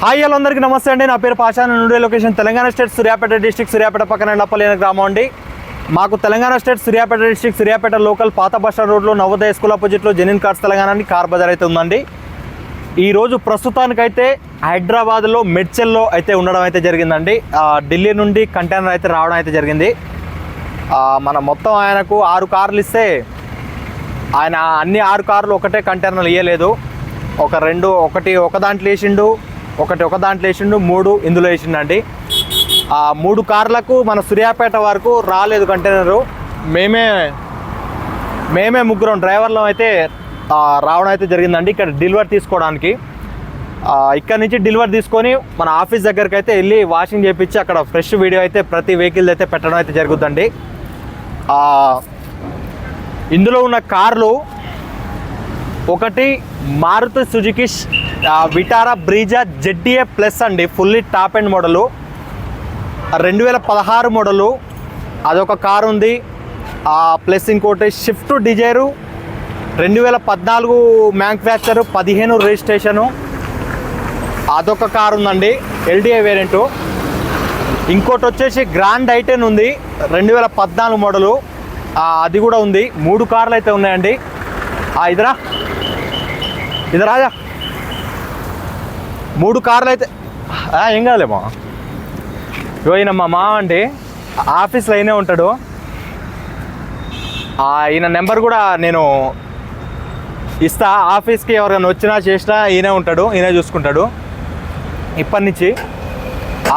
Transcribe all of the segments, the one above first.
Hi hello అందరికీ నమస్తే అండి. నా పేరు పాషా. నుండే location Telangana state Suryapet district, Suryapet పక్కన నప్పలేని గ్రామం అండి. మాకు Telangana state Suryapet district, Suryapet local పాత బస్ స్టాండ్ రోడ్లో నవోదయ స్కూల్ ఆపోజిట్లో జెన్యూన్ కార్స్ తెలంగాణ అని కార్ బజార్ అయితే ఉందండి. ఈరోజు ప్రస్తుతానికైతే హైదరాబాద్లో మెడ్చెల్లో అయితే ఉండడం అయితే జరిగిందండి. ఢిల్లీ నుండి కంటైనర్ అయితే రావడం అయితే జరిగింది. మన మొత్తం ఆయనకు 6 కార్లు ఇస్తే ఆయన అన్ని 6 కార్లు ఒకటే కంటైనర్లు ఇవ్వలేదు. ఒక దాంట్లో వేసిండు, ఒక దాంట్లో వేసిండు, 3 ఇందులో వేసిండండి. 3 కార్లకు మన సూర్యాపేట వరకు రాలేదు కంటైనరు. మేమే ముగ్గురం డ్రైవర్లం అయితే రావడం అయితే జరిగిందండి ఇక్కడ డెలివరీ తీసుకోవడానికి. ఇక్కడ నుంచి డెలివరీ తీసుకొని మన ఆఫీస్ దగ్గరికి అయితే వెళ్ళి వాషింగ్ చేయించి అక్కడ ఫ్రెష్ వీడియో అయితే ప్రతి వెహికల్ అయితే పెట్టడం అయితే జరుగుతుందండి. ఇందులో ఉన్న కార్లు ఒకటి Maruti Suzuki Vitara Brezza ZDA plus అండి, fully top and model, 2016 model, అదొక కారు ఉంది. ప్లస్ ఇంకోటి షిఫ్ట్ డిజైరు 2014 మ్యానుఫ్యాక్చరు, 15 రిజిస్ట్రేషను, అదొక కారు ఉందండి LDA వేరియంటు. ఇంకోటి వచ్చేసి గ్రాండ్ ఐటెన్ ఉంది 2014 మోడలు, అది కూడా ఉంది. 3 కార్లు అయితే ఉన్నాయండి. ఇది రాజా 3 కార్లు అయితే ఏం కాదులేమో. ఈయన మా మామ అండి, ఆఫీస్లో అయినే ఉంటాడు. ఈయన నెంబర్ కూడా నేను ఇస్తా. ఆఫీస్కి ఎవరైనా వచ్చినా చేసినా ఈయనే ఉంటాడు, ఈయనే చూసుకుంటాడు. ఇప్పటి నుంచి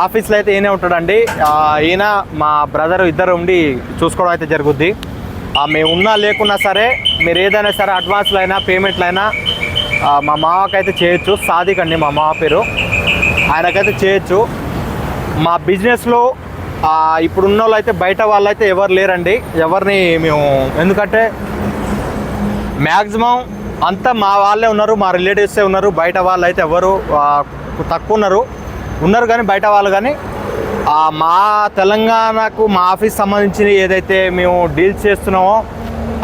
ఆఫీస్లో అయితే ఈయనే ఉంటాడండి. ఈయన మా బ్రదర్ ఇద్దరు ఉండి చూసుకోవడం అయితే జరుగుద్ది. మేము ఉన్నా లేకున్నా సరే, మీరు ఏదైనా సరే అడ్వాన్స్లో అయినా పేమెంట్లు అయినా మా మామకైతే చేయొచ్చు. సాదిక్ అండి మా మామ పేరు, ఆయనకైతే చేయొచ్చు. మా బిజినెస్లో ఇప్పుడున్న వాళ్ళు అయితే బయట వాళ్ళు అయితే ఎవరు లేరండి. ఎవరిని మేము, ఎందుకంటే మ్యాక్సిమం అంతా మా వాళ్ళే ఉన్నారు, మా రిలేటివ్సే ఉన్నారు. బయట వాళ్ళు అయితే ఎవరు తక్కువ ఉన్నారు కానీ బయట వాళ్ళు. కానీ మా తెలంగాణకు మా ఆఫీస్ సంబంధించి ఏదైతే మేము డీల్స్ చేస్తున్నామో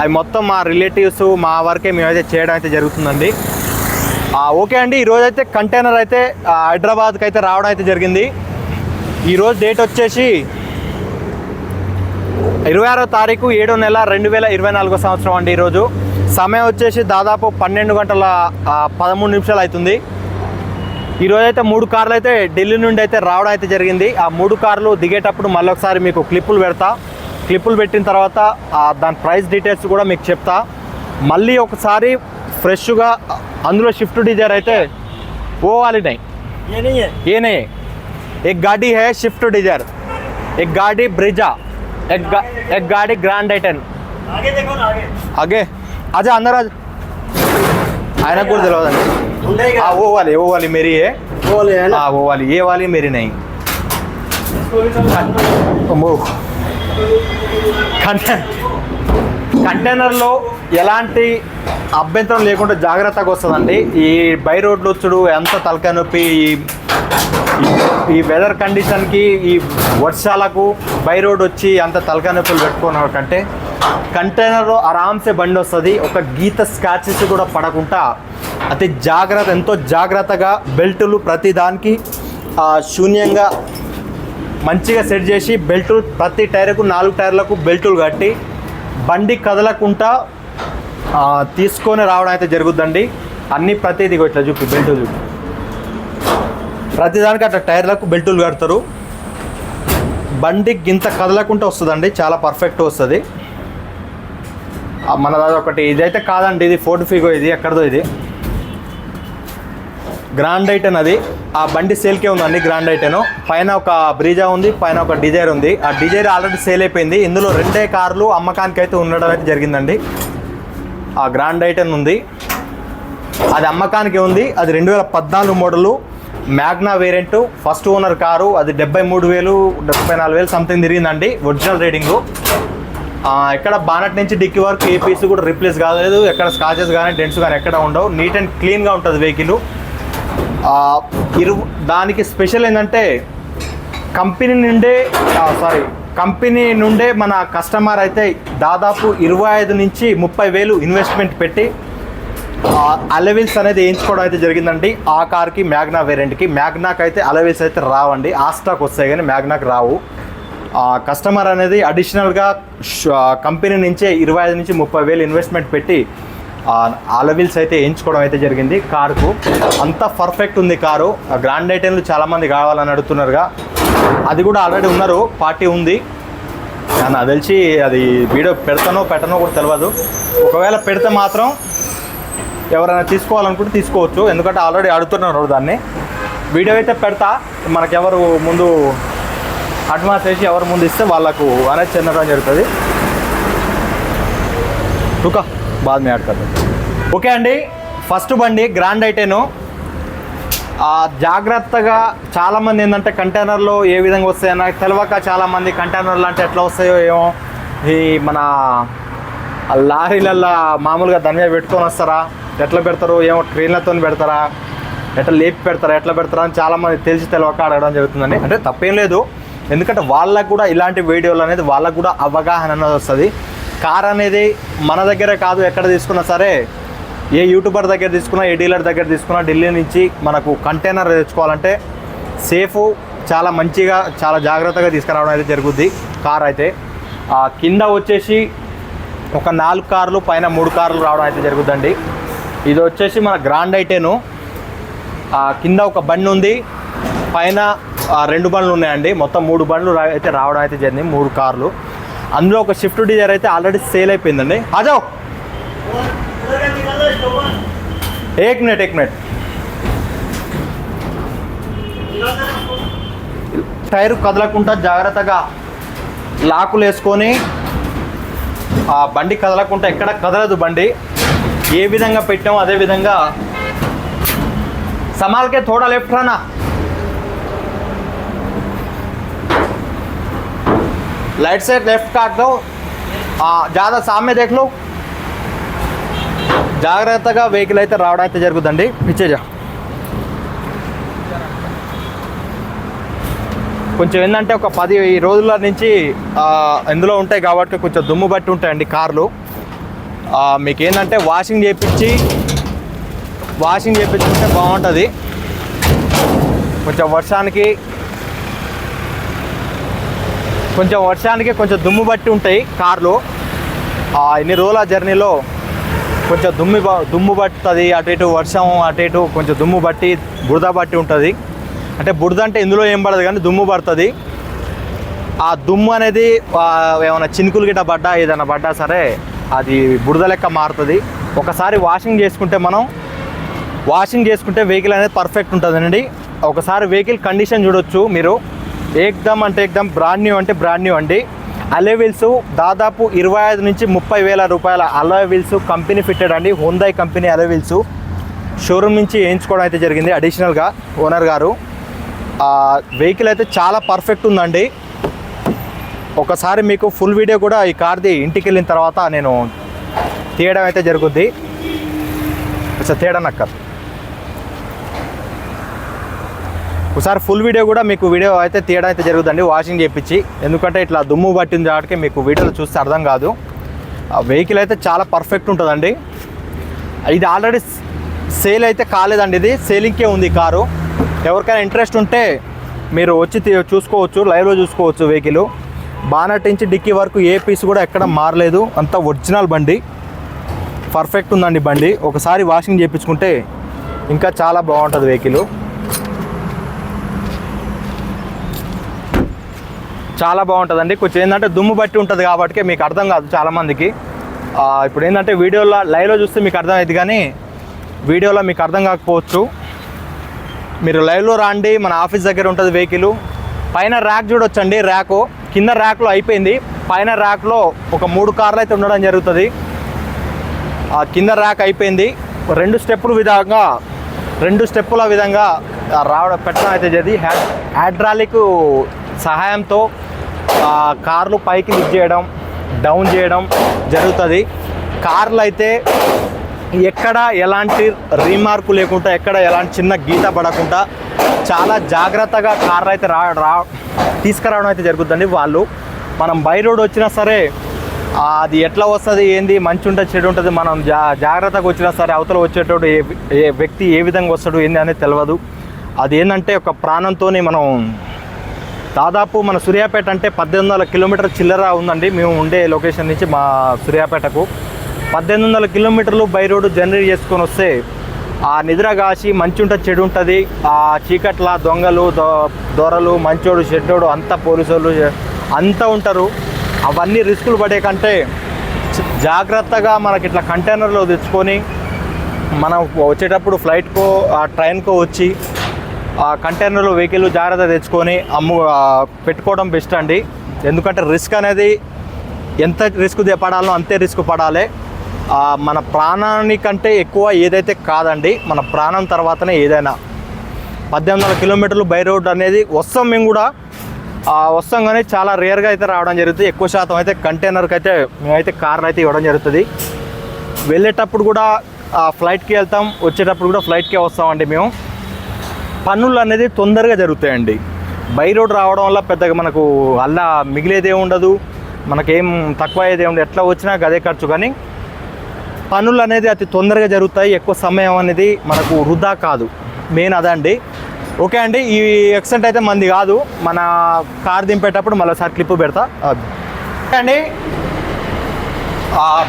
అవి మొత్తం మా రిలేటివ్స్ మా వరకే మేమైతే చేయడం అయితే జరుగుతుందండి. ఓకే అండి, ఈరోజైతే కంటైనర్ అయితే హైదరాబాద్కి అయితే రావడం అయితే జరిగింది. ఈరోజు డేట్ వచ్చేసి 26వ తారీఖు 7వ నెల 2024 సంవత్సరం అండి. ఈరోజు సమయం వచ్చేసి దాదాపు 12 గంటల 13 నిమిషాలు అవుతుంది. ఈరోజైతే 3 కార్లు అయితే ఢిల్లీ నుండి అయితే రావడం అయితే జరిగింది. 3 కార్లు దిగేటప్పుడు మళ్ళీ ఒకసారి మీకు క్లిప్పులు పెడతా. క్లిప్పులు పెట్టిన తర్వాత దాని ప్రైస్ డీటెయిల్స్ కూడా మీకు చెప్తా. మళ్ళీ ఒకసారి ఫ్రెష్గా అందులో షిఫ్ట్ డిజైర్ అయితే वो वाली नहीं, ये नहीं है. एक गाड़ी है शिफ्ट डिजायर, एक गाड़ी ब्रिजा, एक गाड़ी ग्रैंड आइटन. आगे देखो ना, आगे आजा, अंदर आजा. आयना को दिलवाएंगे. वो वाली मेरी है. वो वाली है ना? वो वाली, ये वाली मेरी नहीं. కంటైనర్లో ఎలాంటి అభ్యంతరం లేకుండా జాగ్రత్తగా వస్తుందండి. ఈ బై రోడ్లు వచ్చుడు ఎంత తలకాయ నొప్పి. ఈ వెదర్ కండిషన్కి, ఈ వర్షాలకు బై రోడ్ వచ్చి అంత తలకాయ నొప్పులు పెట్టుకున్న కంటే కంటైనర్లో ఆరామ్సే బండి వస్తుంది. ఒక గీత స్క్రాచెస్ కూడా పడకుండా ఎంతో జాగ్రత్తగా బెల్టులు ప్రతి దానికి శూన్యంగా మంచిగా సెట్ చేసి బెల్టులు ప్రతి టైర్కు 4 టైర్లకు బెల్టులు కట్టి బండి కదలకుండా తీసుకొని రావడం అయితే జరుగుద్దండి. అన్ని ప్రతిదీ ఇట్లా చూపి బెల్టులు చూపి ప్రతిదానికి అట్లా టైర్లకు బెల్టులు కడతారు. బండి గింత కదలకుండా వస్తుందండి, చాలా పర్ఫెక్ట్ వస్తుంది. మన ఒకటి ఇదైతే కాదండి, ఇది ఫోర్డ్ ఫిగో, ఇది ఎక్కడదో, ఇది గ్రాండ్ ఐటెన్. అది ఆ బండి సేల్కే ఉందండి గ్రాండ్ ఐటెన్. పైన ఒక బ్రీజా ఉంది, పైన ఒక డిజైర్ ఉంది. ఆ డిజైర్ ఆల్రెడీ సేల్ అయిపోయింది. ఇందులో 2 కార్లు అమ్మకానికి అయితే ఉండడం అయితే జరిగిందండి. ఆ గ్రాండ్ ఐటెన్ ఉంది, అది అమ్మకానికి ఉంది. అది 2014 model Magna variant, first owner car. అది 73,000 74,000 సంథింగ్ తిరిగిందండి ఒరిజినల్ రేటింగు. ఇక్కడ బానట్ నుంచి డిక్కీ వరకు ఏ పీస్ కూడా రీప్లేస్ కాలేదు. ఎక్కడ స్కాచెస్ కానీ డెంట్స్ కానీ ఎక్కడ ఉండవు. నీట్ అండ్ క్లీన్గా ఉంటుంది వెహికల్. దానికి స్పెషల్ ఏంటంటే కంపెనీ నుండే మన కస్టమర్ అయితే దాదాపు 25 నుంచి 30,000 ఇన్వెస్ట్మెంట్ పెట్టి అలవిల్స్ అనేది వేయించుకోవడం అయితే జరిగిందండి. ఆ కార్కి మ్యాగ్నా వేరియంట్కి. మ్యాగ్నాకి అయితే అలవిల్స్ అయితే రావండి, ఆస్టాక్ వస్తాయి కానీ మ్యాగ్నాకి రావు. కస్టమర్ అనేది అడిషనల్గా కంపెనీ నుంచే 25 నుంచి 30 వేలు ఇన్వెస్ట్మెంట్ పెట్టి అలవిల్స్ అయితే వేయించుకోవడం అయితే జరిగింది కారుకు. అంతా పర్ఫెక్ట్ ఉంది కారు. గ్రాండ్ ఐటెంలు చాలామంది కావాలని అడుగుతున్నారుగా, అది కూడా ఆల్రెడీ ఉన్నారు, పార్టీ ఉంది. నాకు తెలిసి అది వీడియో పెడతానో పెట్టనో కూడా తెలియదు. ఒకవేళ పెడితే మాత్రం ఎవరైనా తీసుకోవాలనుకుంటే తీసుకోవచ్చు, ఎందుకంటే ఆల్రెడీ అడుగుతున్నారు దాన్ని. వీడియో అయితే పెడతా, మనకెవరు ముందు అడ్వాన్స్ వేసి ఎవరు ముందు ఇస్తే వాళ్ళకు అనేది చెందడం జరుగుతుంది. టుకా బాద్ మీ ఆడుతుంది. ఓకే అండి, ఫస్ట్ బండి గ్రాండ్ ఐటెను. జాగ్రత్తగా చాలామంది ఏంటంటే కంటైనర్లో ఏ విధంగా వస్తాయో నాకు తెలియక చాలామంది కంటైనర్లు అంటే ఎట్లా వస్తాయో ఏమో, ఈ మన లారీలల్లో మామూలుగా దాని మీద పెట్టుకొని వస్తారా, ఎట్లా పెడతారు ఏమో, ట్రైన్లతో పెడతారా, ఎట్లా లేపి పెడతారా, ఎట్లా పెడతారా అని చాలామంది తెలియక అడగడం జరుగుతుందండి. అంటే తప్పేం లేదు, ఎందుకంటే వాళ్ళకు కూడా ఇలాంటి వీడియోలు అనేది వాళ్ళకు కూడా అవగాహన అనేది వస్తుంది. కార్ అనేది మన దగ్గరే కాదు, ఎక్కడ తీసుకున్నా సరే, ఏ యూట్యూబర్ దగ్గర తీసుకున్నా, ఏ డీలర్ దగ్గర తీసుకున్నా, ఢిల్లీ నుంచి మనకు కంటైనర్ తెచ్చుకోవాలంటే సేఫ్ చాలా మంచిగా చాలా జాగ్రత్తగా తీసుకురావడం అయితే జరుగుద్ది. కార్ అయితే కింద వచ్చేసి ఒక 4 కార్లు పైన 3 కార్లు రావడం అయితే జరుగుద్దండి. ఇది వచ్చేసి మన గ్రాండ్ ఐటెను. కింద ఒక బండి ఉంది, పైన 2 బండ్లు ఉన్నాయండి. మొత్తం 3 బండ్లు అయితే రావడం అయితే జరిగింది, 3 కార్లు. అందులో ఒక స్విఫ్ట్ డిజైర్ అయితే ఆల్రెడీ సేల్ అయిపోయిందండి. ఆజావ్ एक मिनट టైర్ కదలకుండా జాగ్రత్తగా లాకులు వేసుకొని, ఆ బండి కదలకుండా, ఎక్కడ కదలదు బండి, ఏ విధంగా పెట్టామో అదే విధంగా. संभाल के थोड़ा लेफ्ट रहना. लाइट से लेफ्ट काट दो, ज़्यादा सामने देख लो. జాగ్రత్తగా వెహికల్ అయితే రావడం అయితే జరుగుతుందండి. పిచ్చేజా కొంచెం ఏంటంటే ఒక 10 రోజుల నుంచి ఇందులో ఉంటాయి కాబట్టి కొంచెం దుమ్ము బట్టి ఉంటాయండి కార్లు. మీకు ఏంటంటే వాషింగ్ చేయించుకుంటే బాగుంటుంది. కొంచెం వర్షానికి కొంచెం దుమ్ము బట్టి ఉంటాయి కార్లు. ఇన్ని రోజుల జర్నీలో కొంచెం దుమ్ము పట్టుతుంది, అటు ఇటు వర్షం, అటు ఇటు కొంచెం దుమ్ము బట్టి బురద బట్టి ఉంటుంది. అంటే బురద అంటే ఇందులో ఏం పడదు కానీ దుమ్ము పడుతుంది. ఆ దుమ్ము అనేది ఏమైనా చినుకులు గిట్ట పడ్డా, ఏదైనా పడ్డా సరే అది బురద లెక్క మారుతుంది. ఒకసారి వాషింగ్ చేసుకుంటే వెహికల్ అనేది పర్ఫెక్ట్ ఉంటుందండి. ఒకసారి వెహికల్ కండిషన్ చూడొచ్చు మీరు. ఏకదమ్ అంటే ఏకదమ్ బ్రాండ్ న్యూ అంటే బ్రాండ్ న్యూ అండి. అలాయ్ వీల్స్ దాదాపు 25 నుంచి 30 వేల రూపాయల అలాయ్ వీల్స్ కంపెనీ ఫిట్టెడ్ అండి. హుందాయ్ కంపెనీ అలాయ్ వీల్స్ షోరూమ్ నుంచి వేయించుకోవడం అయితే జరిగింది అడిషనల్గా ఓనర్ గారు. వెహికల్ అయితే చాలా పర్ఫెక్ట్ ఉందండి. ఒకసారి మీకు ఫుల్ వీడియో కూడా ఈ కార్ది ఇంటికి వెళ్ళిన తర్వాత నేను తీయడం అయితే జరుగుద్ది. తేడనక్కర్ ఒకసారి ఫుల్ వీడియో కూడా మీకు వీడియో అయితే తీయడం అయితే జరుగుతుందండి వాషింగ్ చేయించి. ఎందుకంటే ఇట్లా దుమ్ము పట్టింది కాబట్టి మీకు వీడియోలో చూస్తే అర్థం కాదు. వెహికల్ అయితే చాలా పర్ఫెక్ట్ ఉంటుందండి. ఇది ఆల్రెడీ సేల్ అయితే కాలేదండి, ఇది సేలింగ్కే ఉంది కారు. ఎవరికైనా ఇంట్రెస్ట్ ఉంటే మీరు వచ్చి చూసుకోవచ్చు, లైవ్లో చూసుకోవచ్చు. వెహికల్ బానట్ నుంచి డిక్కీ వరకు ఏ పీస్ కూడా ఎక్కడ మారలేదు, అంతా ఒరిజినల్ బండి, పర్ఫెక్ట్ ఉందండి బండి. ఒకసారి వాషింగ్ చేయించుకుంటే ఇంకా చాలా బాగుంటుంది వెహికల్. చాలా బాగుంటుందండి. కొంచెం ఏంటంటే దుమ్ము బట్టి ఉంటుంది కాబట్టి మీకు అర్థం కాదు చాలామందికి. ఇప్పుడు ఏంటంటే వీడియోలో లైవ్లో చూస్తే మీకు అర్థమవుతుంది కానీ వీడియోలో మీకు అర్థం కాకపోవచ్చు. మీరు లైవ్లో రాండి, మన ఆఫీస్ దగ్గర ఉంటుంది వెహికల్. పైన ర్యాక్ చూడొచ్చండి, ర్యాకు కింద ర్యాక్లో అయిపోయింది, పైన ర్యాక్లో ఒక 3 కార్లు అయితే ఉండడం జరుగుతుంది. కింద ర్యాక్ అయిపోయింది. 2 స్టెప్పుల విధంగా పెట్టడం అయితే జరిగింది. హైడ్రాలిక్ సహాయంతో కార్లు పైకి లిఫ్ట్ చేయడం, డౌన్ చేయడం జరుగుతుంది. కార్లు అయితే ఎక్కడ ఎలాంటి రీమార్కు లేకుండా, ఎక్కడ ఎలాంటి చిన్న గీత పడకుండా చాలా జాగ్రత్తగా కార్లు అయితే తీసుకురావడం అయితే జరుగుతుందండి. వాళ్ళు మనం బై రోడ్ వచ్చినా సరే అది ఎట్లా వస్తుంది ఏంది, మంచి ఉంటుంది చెడు ఉంటుంది, మనం జాగ్రత్తగా వచ్చినా సరే అవతల వచ్చేటోడు ఏ వ్యక్తి ఏ విధంగా వస్తాడు ఏంది అనేది తెలియదు. అది ఏంటంటే ఒక ప్రాణంతో మనం దాదాపు మన సూర్యాపేట అంటే 1800 కిలోమీటర్ చిల్లర ఉందండి. మేము ఉండే లొకేషన్ నుంచి మా సూర్యాపేటకు 1800 కిలోమీటర్లు బై రోడ్డు జర్నీ చేసుకొని వస్తే ఆ నిద్ర కాసి మంచి ఉంటుంది చెడు ఉంటుంది, ఆ చీకట్ల దొంగలు దొరలు మంచోడు చెడ్డోడు అంతా పోలీసు వాళ్ళు అంతా ఉంటారు. అవన్నీ రిస్కులు పడే కంటే జాగ్రత్తగా మనకి ఇట్లా కంటైనర్లో తెచ్చుకొని మనం వచ్చేటప్పుడు ఫ్లైట్కో ట్రైన్కో వచ్చి ఆ కంటైనర్లో వెహికల్ జాగ్రత్త తెచ్చుకొని పెట్టుకోవడం బెస్ట్ అండి. ఎందుకంటే రిస్క్ అనేది ఎంత రిస్క్ పడాలో అంతే రిస్క్ పడాలి. మన ప్రాణానికంటే ఎక్కువ ఏదైతే కాదండి, మన ప్రాణం తర్వాతనే ఏదైనా. 1800 కిలోమీటర్లు బై రోడ్ అనేది వస్తాం, మేము కూడా వస్తాం కానీ చాలా రేర్గా అయితే రావడం జరుగుతుంది. ఎక్కువ శాతం అయితే కంటైనర్కి అయితే మేమైతే కార్లు అయితే ఇవ్వడం జరుగుతుంది. వెళ్ళేటప్పుడు కూడా ఫ్లైట్కి వెళ్తాం, వచ్చేటప్పుడు కూడా ఫ్లైట్కే వస్తామండి. మేము పనులు అనేది తొందరగా జరుగుతాయండి. బై రోడ్ రావడం వల్ల పెద్దగా మనకు అలా మిగిలేదే ఉండదు, మనకేం తక్కువ అయ్యేదే ఉండదు. ఎట్లా వచ్చినా గదే ఖర్చు, కానీ పనులు అనేది అతి తొందరగా జరుగుతాయి. ఎక్కువ సమయం అనేది మనకు వృధా కాదు, మెయిన్ అదే అండి. ఓకే అండి, ఈ ఎక్సెంట్ అయితే మంది కాదు, మన కార్ దింపేటప్పుడు మళ్ళీ ఒకసారి క్లిప్ పెడతా. ఓకే అండి,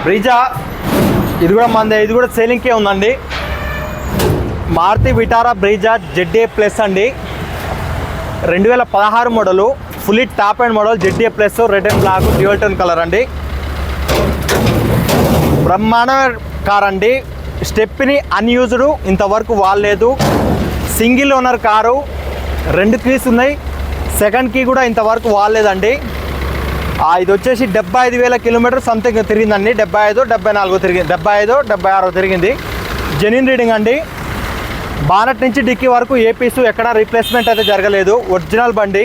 బ్రిజా ఇది కూడా మంది, ఇది కూడా సేలింగ్కే ఉందండి. Maruti Vitara Brezza ZA plus అండి, 2016 model, fully top and model ZA plus, red and black dual tone colour అండి. బ్రహ్మాండ కార్ అండి. స్టెప్ని అన్యూజ్డ్, ఇంతవరకు వాడలేదు. సింగిల్ ఓనర్ కారు, 2 కీస్ ఉన్నాయి, సెకండ్ కీ కూడా ఇంతవరకు వాడలేదండి. ఇది వచ్చేసి 75,000 కిలోమీటర్ సంథింగ్ తిరిగిందండి. 75, 74 తిరిగింది, 75, 76 తిరిగింది. జెన్యూన్ రీడింగ్ అండి. బానట్ నుంచి డిక్కీ వరకు ఏ పీసు ఎక్కడ రీప్లేస్మెంట్ అయితే జరగలేదు, ఒరిజినల్ బండి.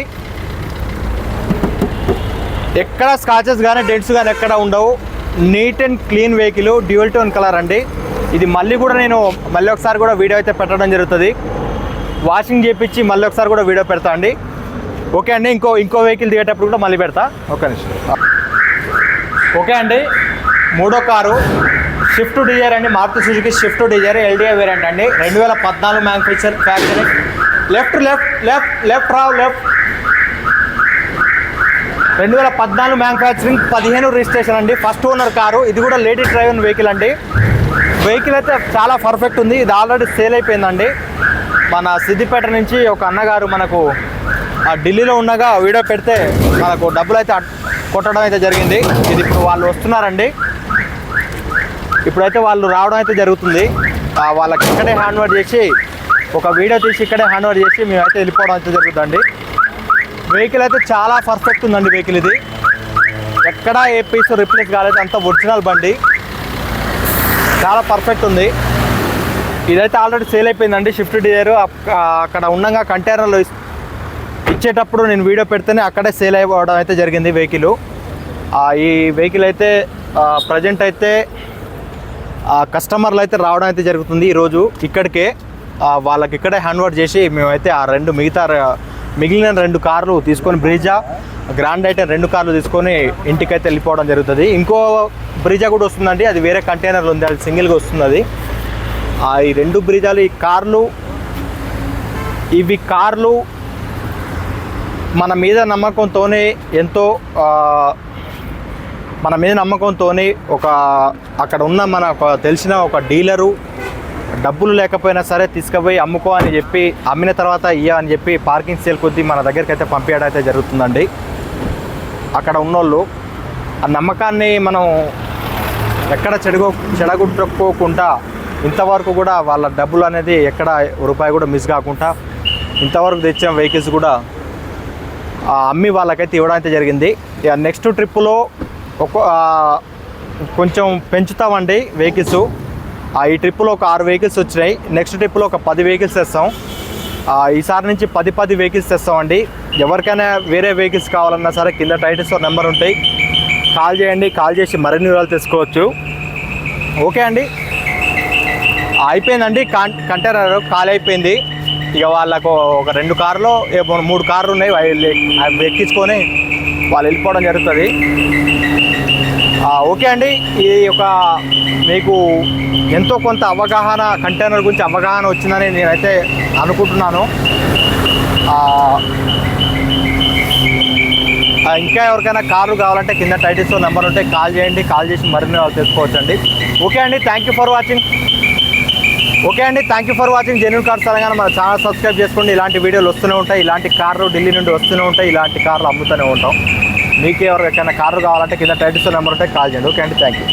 ఎక్కడ స్క్రాచెస్ కానీ డెంట్స్ కానీ ఎక్కడ ఉండవు. Neat and clean vehicle, dual tone colour అండి. ఇది మళ్ళీ ఒకసారి కూడా వీడియో అయితే పెట్టడం జరుగుతుంది. వాషింగ్ చేయించి మళ్ళీ ఒకసారి కూడా వీడియో పెడతా అండి. ఓకే అండి, ఇంకో వెహికల్ దిగేటప్పుడు కూడా మళ్ళీ పెడతా. ఓకే ఓకే అండి, మూడో కారు షిఫ్ట్ డిజైర్ అండి. Maruti Suzuki Swift Dzire LDI variant అండి. 2014 మ్యానుఫ్యాక్చరింగ్. లెఫ్ట్ 2014 మ్యానుఫ్యాక్చరింగ్, 15 రిజిస్ట్రేషన్ అండి. First owner car. ఇది కూడా లేడీ డ్రైవర్ వెహికల్ అండి. వెహికల్ అయితే చాలా పర్ఫెక్ట్ ఉంది. ఇది ఆల్రెడీ సేల్ అయిపోయిందండి. మన సిద్దిపేట నుంచి ఒక అన్నగారు మనకు ఢిల్లీలో ఉండగా వీడియో పెడితే మనకు డబ్బులు అయితే కొట్టడం అయితే జరిగింది. ఇది ఇప్పుడు వాళ్ళు వస్తున్నారండి, ఇప్పుడైతే వాళ్ళు రావడం అయితే జరుగుతుంది. వాళ్ళకి ఇక్కడే హ్యాండ్ ఓవర్ చేసి ఒక వీడియో తీసి ఇక్కడే హ్యాండ్ ఓవర్ చేసి మేమైతే వెళ్ళిపోవడం అయితే జరుగుతుందండి. వెహికల్ అయితే చాలా పర్ఫెక్ట్ ఉందండి. వెహికల్ ఇది ఎక్కడా ఏ పీస్ రిప్లేస్ కాలేదు, అంత ఒరిజినల్ బండి, చాలా పర్ఫెక్ట్ ఉంది. ఇదైతే ఆల్రెడీ సేల్ అయిపోయిందండి. షిఫ్ట్ డిజైర్ అక్కడ ఉండగా కంటైనర్లో ఇచ్చేటప్పుడు నేను వీడియో పెడితేనే అక్కడే సేల్ అయిపోవడం అయితే జరిగింది వెహికల్. ఈ వెహికల్ అయితే ప్రజెంట్ అయితే కస్టమర్లు అయితే రావడం అయితే జరుగుతుంది ఈరోజు ఇక్కడికే. వాళ్ళకి ఇక్కడే హ్యాండ్ ఓవర్ చేసి మేమైతే ఆ మిగిలిన 2 కార్లు తీసుకొని బ్రిజా గ్రాండ్ ఐటెం 2 కార్లు తీసుకొని ఇంటికైతే వెళ్ళిపోవడం జరుగుతుంది. ఇంకో బ్రిజా కూడా వస్తుందండి, అది వేరే కంటైనర్లు ఉంది, అది సింగిల్గా వస్తుంది. అది ఈ 2 బ్రిజాలు, ఈ కార్లు, ఇవి కార్లు మన మీద నమ్మకంతోనే ఒక అక్కడ ఉన్న మన తెలిసిన ఒక డీలరు డబ్బులు లేకపోయినా సరే తీసుకుపోయి అమ్ముకో అని చెప్పి, అమ్మిన తర్వాత అని చెప్పి పార్కింగ్ సేల్ కొద్దీ మన దగ్గరికి అయితే పంపించడం అయితే జరుగుతుందండి. అక్కడ ఉన్నోళ్ళు ఆ నమ్మకాన్ని మనం ఎక్కడ చెడగొట్టుకోకుండా ఇంతవరకు కూడా వాళ్ళ డబ్బులు అనేది ఎక్కడ రూపాయి కూడా మిస్ కాకుండా ఇంతవరకు తెచ్చిన వెహికల్స్ కూడా అమ్మి వాళ్ళకైతే ఇవ్వడం అయితే జరిగింది. నెక్స్ట్ ట్రిప్పులో కొంచెం పెంచుతామండి వెహికల్స్. ఈ ట్రిప్పులో ఒక 6 వెహికల్స్ వచ్చినాయి. నెక్స్ట్ ట్రిప్పులో ఒక 10 వెహికల్స్ తెస్తాం. ఈసారి నుంచి 10 వెహికల్స్ తెస్తామండి. ఎవరికైనా వేరే వెహికల్స్ కావాలన్నా సరే కింద టైటిల్స్లో నెంబర్ ఉంటాయి, కాల్ చేయండి. కాల్ చేసి మరిన్ని వివరాలు తెలుసుకోవచ్చు. ఓకే అండి, అయిపోయిందండి. కంటైనర్ ఖాళీ అయిపోయింది. ఇక వాళ్ళకు ఒక 2 కార్లు 3 కార్లు ఉన్నాయి, అవి ఎక్కించుకొని వాళ్ళు వెళ్ళిపోవడం జరుగుతుంది. ఓకే అండి, ఈ యొక్క మీకు ఎంతో కొంత అవగాహన, కంటైనర్ గురించి అవగాహన వచ్చిందని నేనైతే అనుకుంటున్నాను. ఇంకా ఎవరికైనా కార్లు కావాలంటే కింద టైటిల్స్లో నెంబర్ ఉంటే కాల్ చేయండి, కాల్ చేసి మరిన్ని వాళ్ళు తెలుసుకోవచ్చండి. ఓకే అండి, thank you for watching. Genuine cars Telangana. మన ఛానల్ సబ్స్క్రైబ్ చేసుకోండి. ఇలాంటి వీడియోలు వస్తూనే ఉంటాయి, ఇలాంటి కార్లు ఢిల్లీ నుండి వస్తూనే ఉంటాయి, ఇలాంటి కార్లు అమ్ముతూనే ఉంటాం. మీకు ఎవరికైనా కార్లు కావాలంటే కింద టైటిల్స్లో నెంబర్ ఉంటే కాల్ చేయండి. ఓకే అండి, థ్యాంక్ యూ.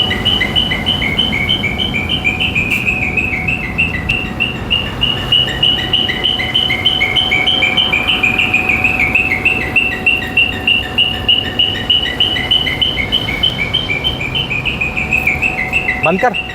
बंद कर।